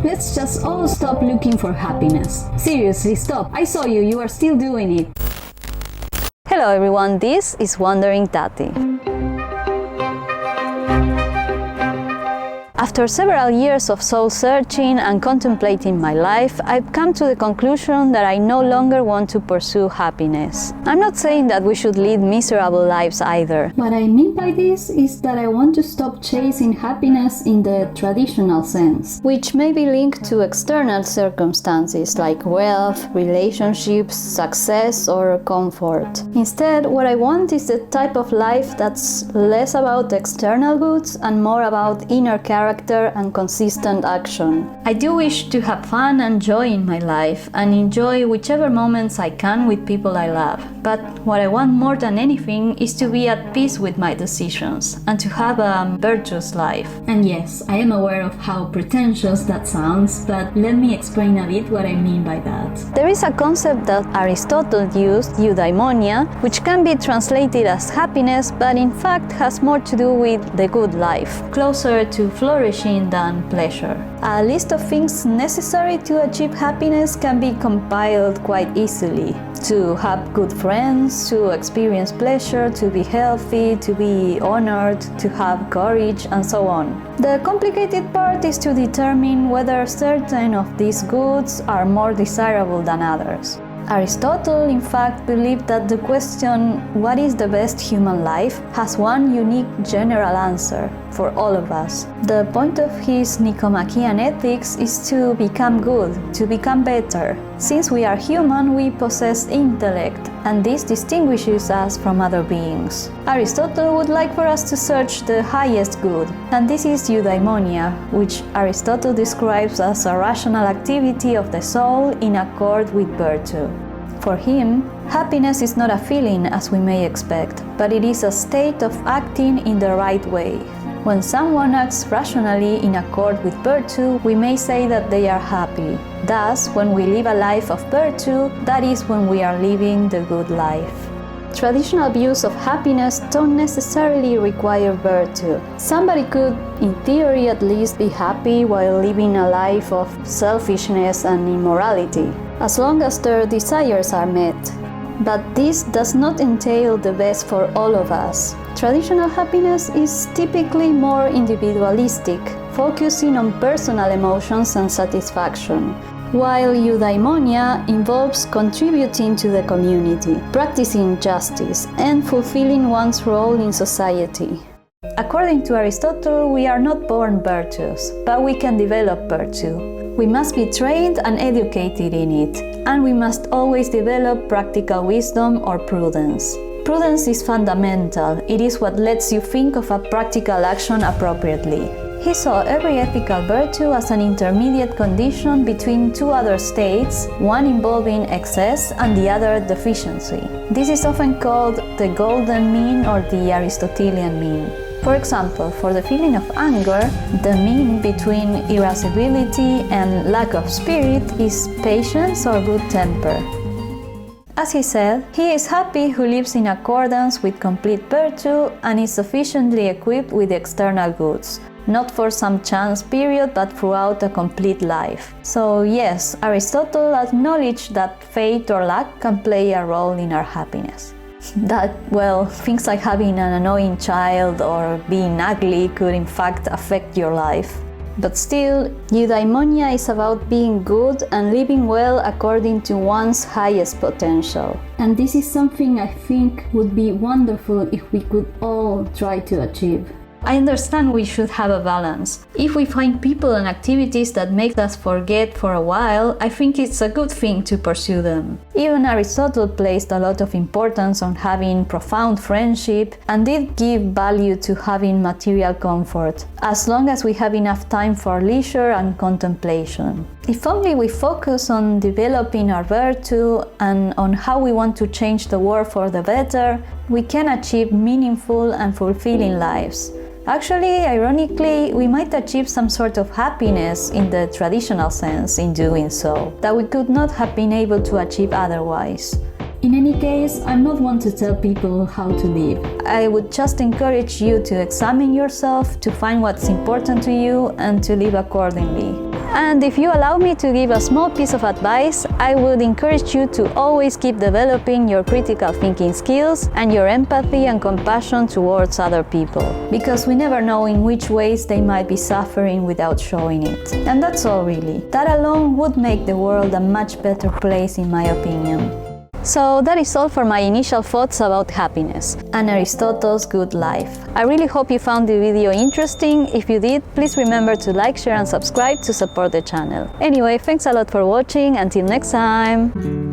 Let's just all stop looking for happiness. Seriously, stop. I saw you, you are still doing it. Hello everyone, this is Wandering Tati. After several years of soul-searching and contemplating my life, I've come to the conclusion that I no longer want to pursue happiness. I'm not saying that we should lead miserable lives either. What I mean by this is that I want to stop chasing happiness in the traditional sense, which may be linked to external circumstances like wealth, relationships, success, or comfort. Instead, what I want is a type of life that's less about external goods and more about inner character and consistent action. I do wish to have fun and joy in my life and enjoy whichever moments I can with people I love. But what I want more than anything is to be at peace with my decisions and to have a virtuous life. And yes, I am aware of how pretentious that sounds, but let me explain a bit what I mean by that. There is a concept that Aristotle used, eudaimonia, which can be translated as happiness, but in fact has more to do with the good life, closer to flourishing than pleasure. A list of things necessary to achieve happiness can be compiled quite easily. To have good friends, to experience pleasure, to be healthy, to be honored, to have courage, and so on. The complicated part is to determine whether certain of these goods are more desirable than others. Aristotle, in fact, believed that the question, what is the best human life, has one unique general answer for all of us. The point of his Nicomachean Ethics is to become good, to become better. Since we are human, we possess intellect, and this distinguishes us from other beings. Aristotle would like for us to search the highest good, and this is eudaimonia, which Aristotle describes as a rational activity of the soul in accord with virtue. For him, happiness is not a feeling as we may expect, but it is a state of acting in the right way. When someone acts rationally in accord with virtue, we may say that they are happy. Thus, when we live a life of virtue, that is when we are living the good life. Traditional views of happiness don't necessarily require virtue. Somebody could, in theory at least, be happy while living a life of selfishness and immorality, as long as their desires are met. But this does not entail the best for all of us. Traditional happiness is typically more individualistic, focusing on personal emotions and satisfaction, while eudaimonia involves contributing to the community, practicing justice, and fulfilling one's role in society. According to Aristotle, we are not born virtuous, but we can develop virtue. We must be trained and educated in it, and we must always develop practical wisdom or prudence. Prudence is fundamental. It is what lets you think of a practical action appropriately. He saw every ethical virtue as an intermediate condition between two other states, one involving excess and the other deficiency. This is often called the golden mean or the Aristotelian mean. For example, for the feeling of anger, the mean between irascibility and lack of spirit is patience or good temper. As he said, he is happy who lives in accordance with complete virtue and is sufficiently equipped with external goods, not for some chance period but throughout a complete life. So yes, Aristotle acknowledged that fate or luck can play a role in our happiness. That, well, things like having an annoying child or being ugly could in fact affect your life. But still, eudaimonia is about being good and living well according to one's highest potential. And this is something I think would be wonderful if we could all try to achieve. I understand we should have a balance. If we find people and activities that make us forget for a while, I think it's a good thing to pursue them. Even Aristotle placed a lot of importance on having profound friendship and did give value to having material comfort, as long as we have enough time for leisure and contemplation. If only we focus on developing our virtue and on how we want to change the world for the better, we can achieve meaningful and fulfilling lives. Actually, ironically, we might achieve some sort of happiness in the traditional sense in doing so, that we could not have been able to achieve otherwise. In any case, I'm not one to tell people how to live. I would just encourage you to examine yourself, to find what's important to you, and to live accordingly. And if you allow me to give a small piece of advice, I would encourage you to always keep developing your critical thinking skills and your empathy and compassion towards other people. Because we never know in which ways they might be suffering without showing it. And that's all really. That alone would make the world a much better place in my opinion. So that is all for my initial thoughts about happiness and Aristotle's good life. I really hope you found the video interesting. If you did, please remember to like, share and subscribe to support the channel. Anyway, thanks a lot for watching. Until next time!